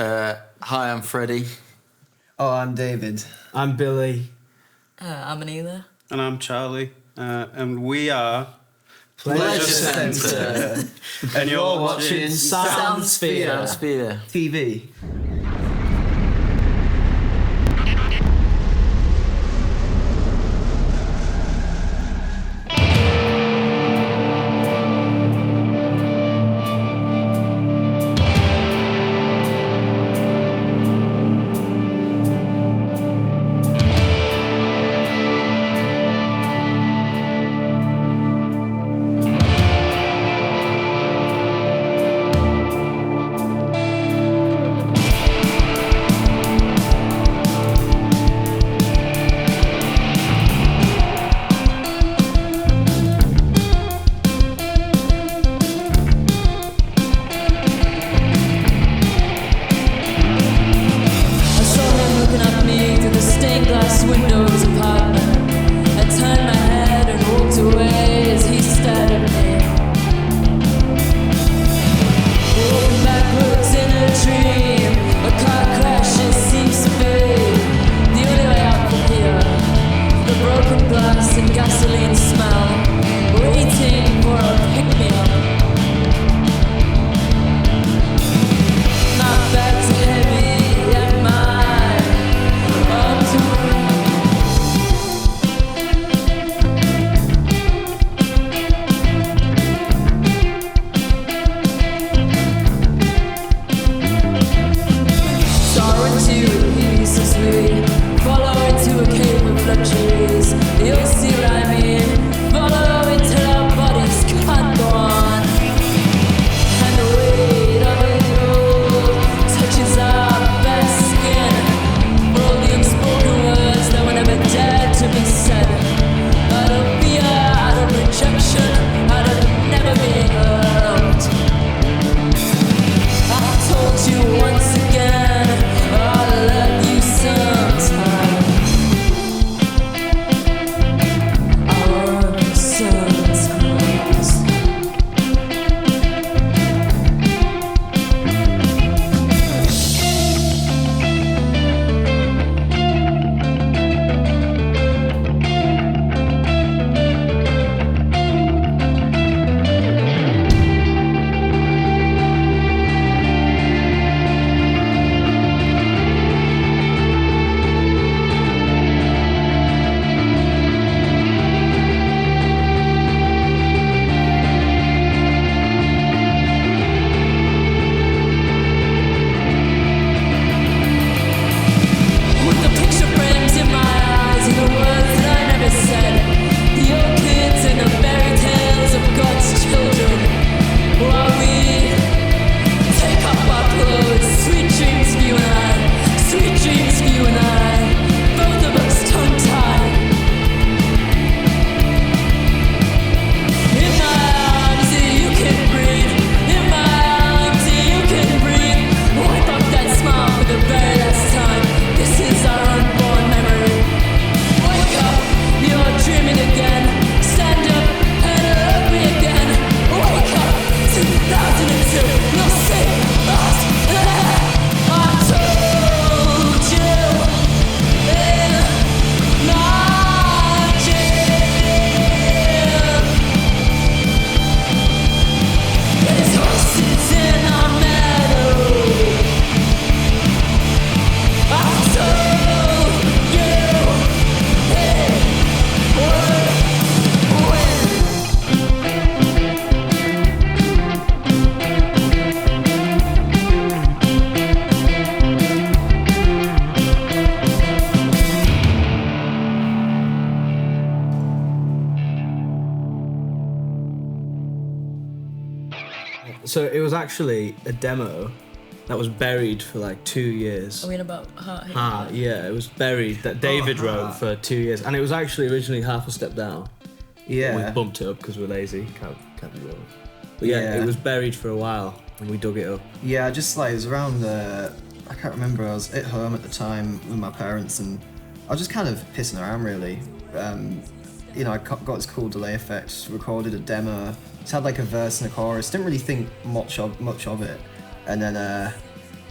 Hi, I'm Freddie. Oh, I'm David. I'm Billy. I'm Anila. And I'm Charlie. And we are Pleasure Centre. and you're watching Soundsphere. TV. So it was actually a demo that was buried for like 2 years. I mean about Heart. Heart, yeah, it was buried that David wrote for 2 years, and it was actually originally Half a Step Down. Yeah. We bumped it up because we're lazy, can't be bothered. But yeah, it was buried for a while, and we dug it up. Yeah, just like it was around I can't remember, I was at home at the time with my parents and I was just kind of pissing around really. You know, I got this cool delay effect, recorded a demo, it had like a verse and a chorus, didn't really think much of it. And then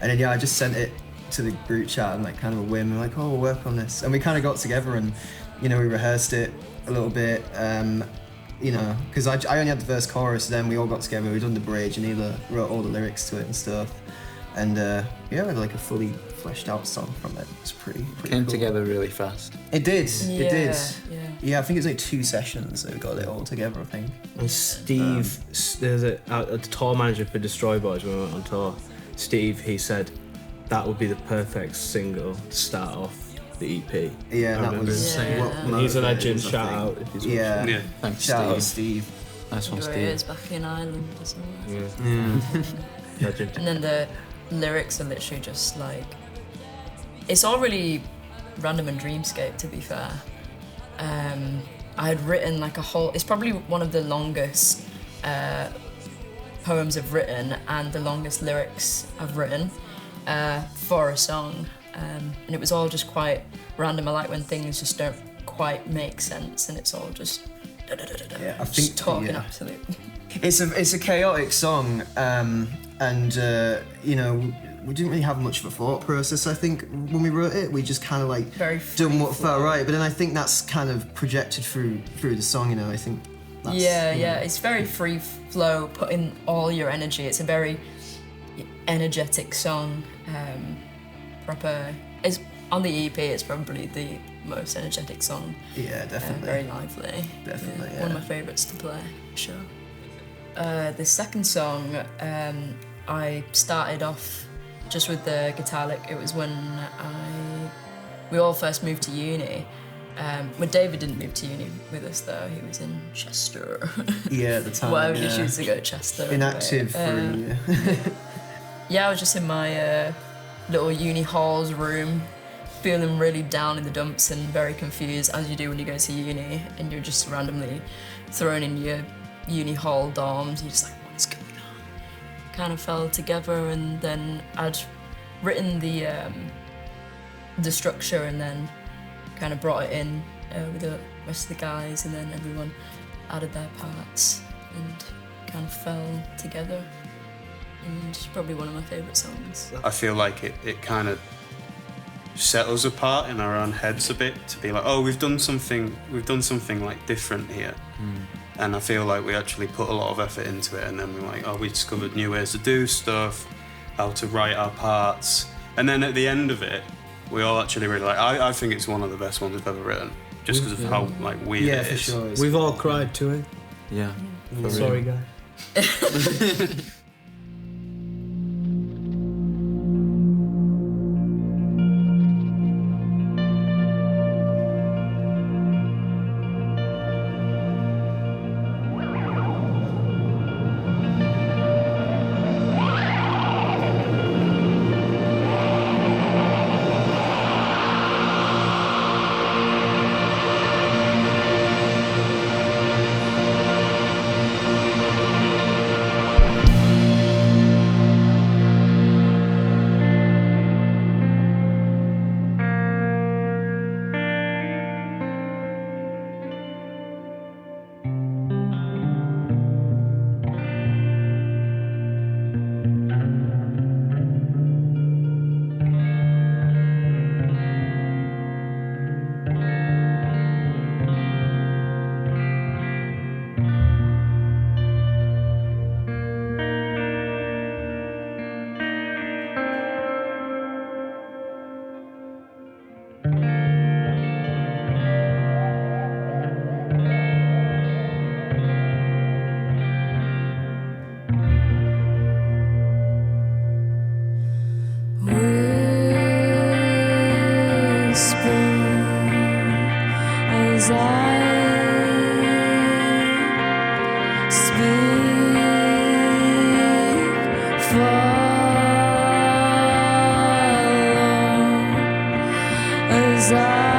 And then yeah, I just sent it to the group chat and like kind of a whim, like, oh, we'll work on this. And we kind of got together and, you know, we rehearsed it a little bit, you know, because I only had the verse chorus, then we all got together, we done the bridge, and Ela wrote all the lyrics to it and stuff. And yeah, we had like a fully fleshed out song from it. It's pretty Came cool. together really fast. It did, Yeah, it did. yeah. Yeah, I think it was like 2 sessions that we got it all together, I think. And Steve, there's a tour manager for Destroy Boys when we went on tour. Steve, he said that would be the perfect single to start off the EP. Yeah, I that remember was him saying what that. And he's a motivated legend. us, I Shout think. out if he's Yeah. Yeah. Thanks, Shout out Steve. Steve. Nice one, Enjoy Steve. is back in Ireland as well. watching. Yeah. Legend. And then the lyrics are literally just like, it's all really random and dreamscape, to be fair. I had written like a whole, it's probably one of the longest poems I've written and the longest lyrics I've written for a song. And it was all just quite random. I like when things just don't quite make sense and it's all just Yeah, I just think talking yeah. absolute. It's a chaotic song, and you know, we didn't really have much of a thought process. I think when we wrote it, we just kind of like Very done what free felt flow. right. But then I think that's kind of projected through the song. You know, I think. That's, Yeah, you know, yeah, it's very free flow, put in all your energy. It's a very energetic song. Proper. It's on the EP. It's probably the most energetic song. Yeah, definitely. Very lively. Definitely, One of yeah. my favourites to play. Sure. The second song, I started off just with the guitar lick. It was when we all first moved to uni. When David didn't move to uni with us though, he was in Chester. Yeah, at the time. Whatever yeah. you choose to go, Chester. Inactive for a anyway. year. Yeah, I was just in my little uni halls room, feeling really down in the dumps and very confused, as you do when you go to uni and you're just randomly thrown in your uni hall dorms. You're just like, what's going on? Kind of fell together, and then I'd written the structure and then kind of brought it in with the rest of the guys, and then everyone added their parts and kind of fell together. And it's probably one of my favourite songs. I feel like it kind of set us apart in our own heads a bit to be like, oh, we've done something like different here. And I feel like we actually put a lot of effort into it, and then we're like, oh, we discovered new ways to do stuff, how to write our parts, and then at the end of it, we all actually really like. I think it's one of the best ones we've ever written, just because of how like weird Yeah, it for is. sure. It's We've all cried to it. Yeah. for Sorry, real. guy. As I speak, follow as I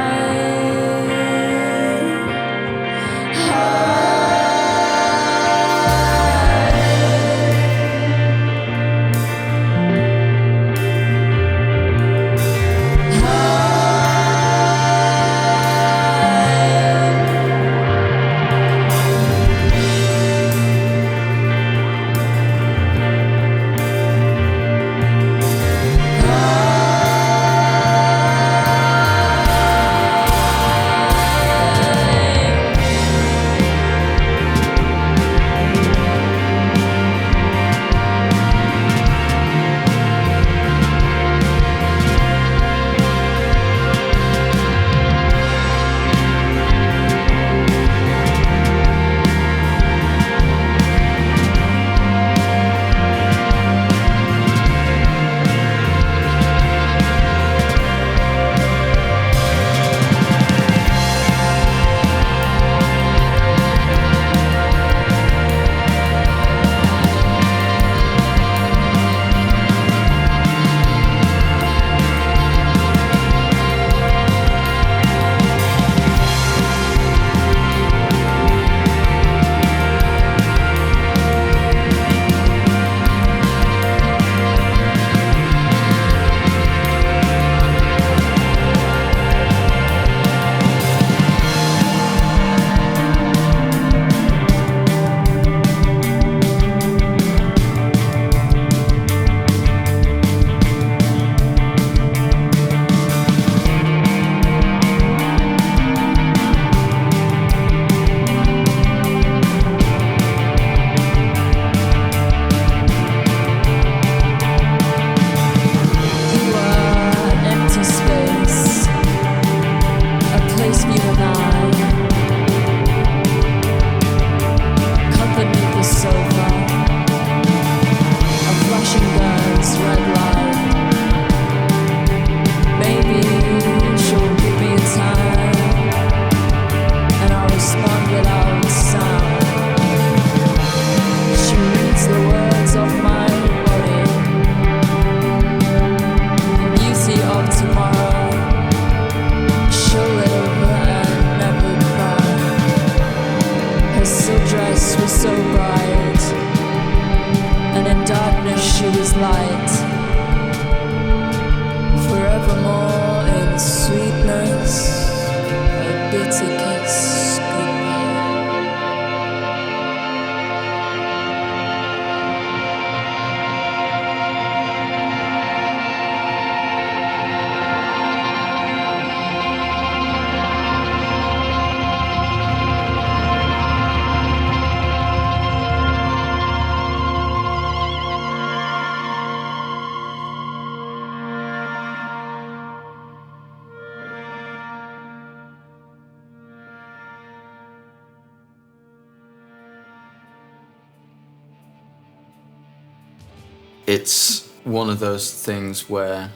it's one of those things where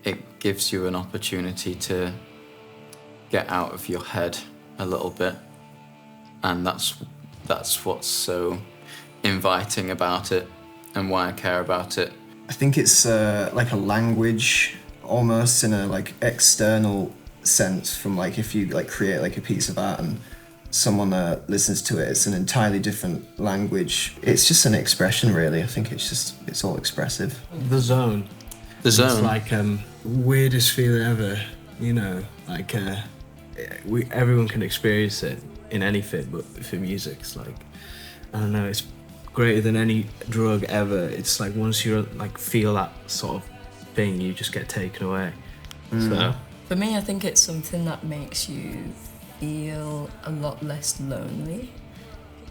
it gives you an opportunity to get out of your head a little bit, and that's what's so inviting about it and why I care about it. I think it's like a language almost in a like external sense from like if you like create like a piece of art and someone listens to it, it's an entirely different language. It's just an expression really. I think it's all expressive. The zone. The zone. It's like weirdest feeling ever, you know, like everyone can experience it in anything, but for music it's like, I don't know, it's greater than any drug ever. It's like once you like feel that sort of thing, you just get taken away. So For me, I think it's something that makes you feel a lot less lonely.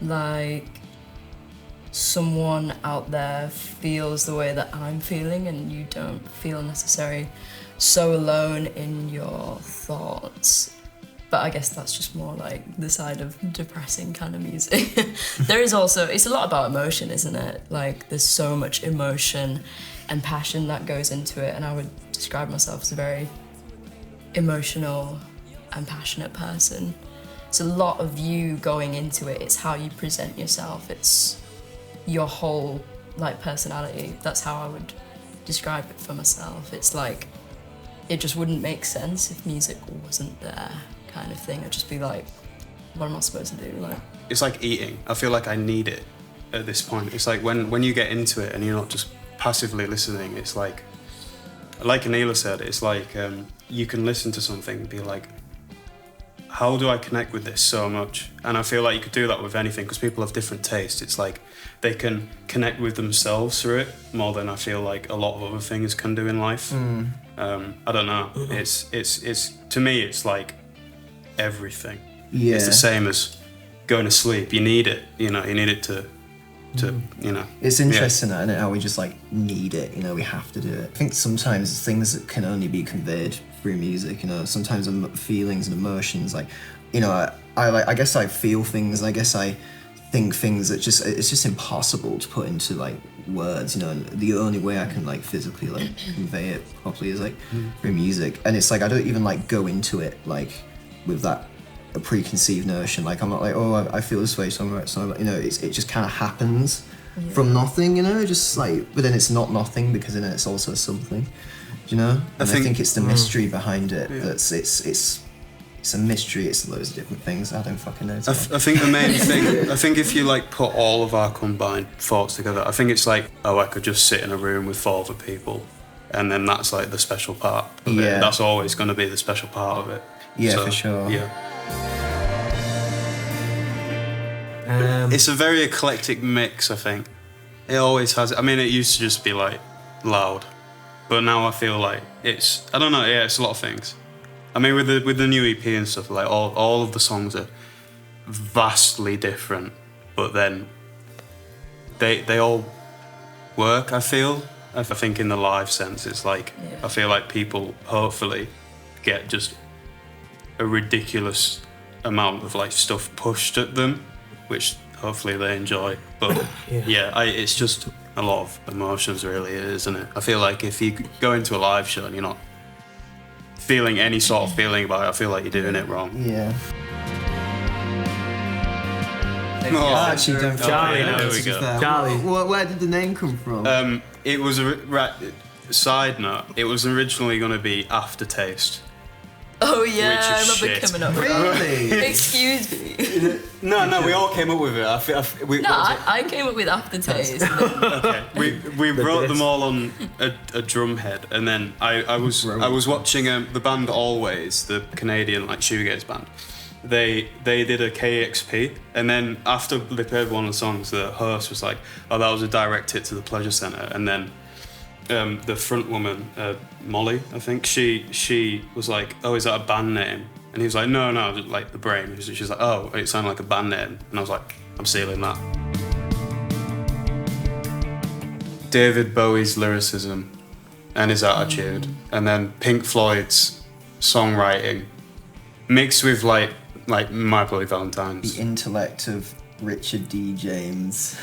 Like someone out there feels the way that I'm feeling and you don't feel necessarily so alone in your thoughts. But I guess that's just more like the side of depressing kind of music. There is also, it's a lot about emotion, isn't it? Like there's so much emotion and passion that goes into it, and I would describe myself as a very emotional and passionate person. It's a lot of you going into it. It's how you present yourself. It's your whole like personality. That's how I would describe it for myself. It's like, it just wouldn't make sense if music wasn't there, kind of thing. I'd just be like, what am I supposed to do? Like, it's like eating. I feel like I need it at this point. It's like when you get into it and you're not just passively listening, it's like Anila said, it's like you can listen to something and be like, how do I connect with this so much? And I feel like you could do that with anything because people have different tastes. It's like they can connect with themselves through it more than I feel like a lot of other things can do in life. I don't know. It's to me, it's like everything. Yeah. It's the same as going to sleep. You need it. You know, you need it to you know. It's interesting, isn't it, how we just like need it, you know, we have to do it. I think sometimes it's things that can only be conveyed through music, you know, sometimes feelings and emotions, like, you know, I guess I feel things, I guess I think things that it's just impossible to put into like words, you know, and the only way I can like physically like convey it properly is like through music. And it's like I don't even like go into it like with that a preconceived notion. Like I'm not like, oh, I feel this way, so I'm right, so you know, it just kind of happens from nothing, you know, just like, but then it's not nothing because then it's also something, you know. And I think it's the mystery behind it that's it's a mystery. It's loads of different things. I don't fucking know. I think the main thing, I think if you like put all of our combined thoughts together, I think it's like, oh, I could just sit in a room with 4 other people, and then that's like the special part of it. That's always going to be the special part of it. Yeah, so, for sure. Yeah. It's a very eclectic mix, I think. It always has. I mean, it used to just be like loud, but now I feel like it's, I don't know, yeah, it's a lot of things. I mean, with the new EP and stuff, like all of the songs are vastly different, but then they all work, I feel. I think in the live sense, it's like, I feel like people hopefully get just a ridiculous amount of like stuff pushed at them, which hopefully they enjoy. But it's just a lot of emotions, really, isn't it? I feel like if you go into a live show and you're not feeling any sort of feeling about it, I feel like you're doing it wrong. Yeah. Oh, Actually, don't Charlie, there we go. Charlie. Where did the name come from? It was side note. It was originally going to be Aftertaste. oh yeah, Which I is remember shit. coming up with that. Really? Excuse me. No, we all came up with it. No, I came up with Aftertaste. Okay, we wrote them all on a drum head, and then I was watching the band Always, the Canadian like shoegaze band. They did a KXP, and then after they played one of the songs, the host was like, "Oh, that was a direct hit to the Pleasure Centre," and then the front woman, Molly, I think, she was like, "Oh, is that a band name?" And he was like, "No, just like the Brain." She's like, "Oh, it sounded like a band name," and I was like, "I'm stealing that." David Bowie's lyricism and his attitude, and then Pink Floyd's songwriting, mixed with like My Bloody Valentine's. The intellect of Richard D. James.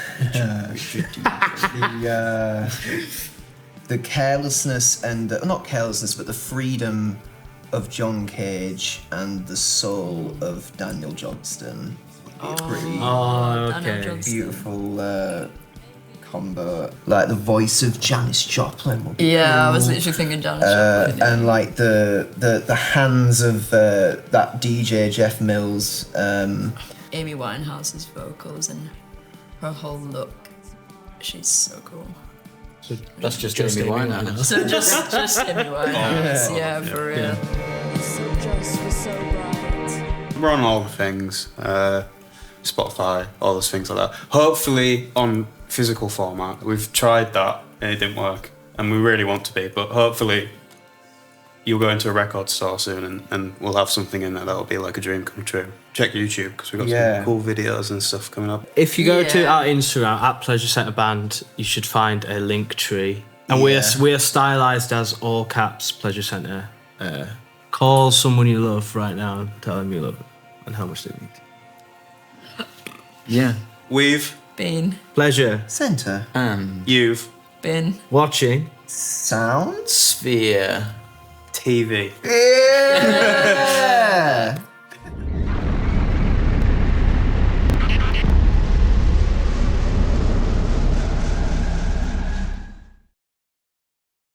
The carelessness and not carelessness, but the freedom of John Cage and the soul of Daniel Johnston. Pretty okay. beautiful combo. Like the voice of Janis Joplin. Would be Yeah, I cool. was literally thinking Janis Joplin. Yeah. And like the hands of that DJ Jeff Mills. Amy Winehouse's vocals and her whole look. She's so cool. So That's just Amy Winehouse. So just Amy Winehouse, yeah, for real. Yeah. So just was so bright. We're on all the things, Spotify, all those things like that. Hopefully on physical format. We've tried that and it didn't work, and we really want to be, but hopefully you'll go into a record store soon and we'll have something in there that'll be like a dream come true. Check YouTube because we've got some cool videos and stuff coming up. If you go to Yeah. our Instagram at Pleasure Centre Band, you should find a link tree, and we are stylized as all caps Pleasure Centre. Call someone you love right now and tell them you love them and how much they mean to you. Yeah. We've, Been Pleasure Center. And you've, been watching. Sound. Sphere. TV. Yeah.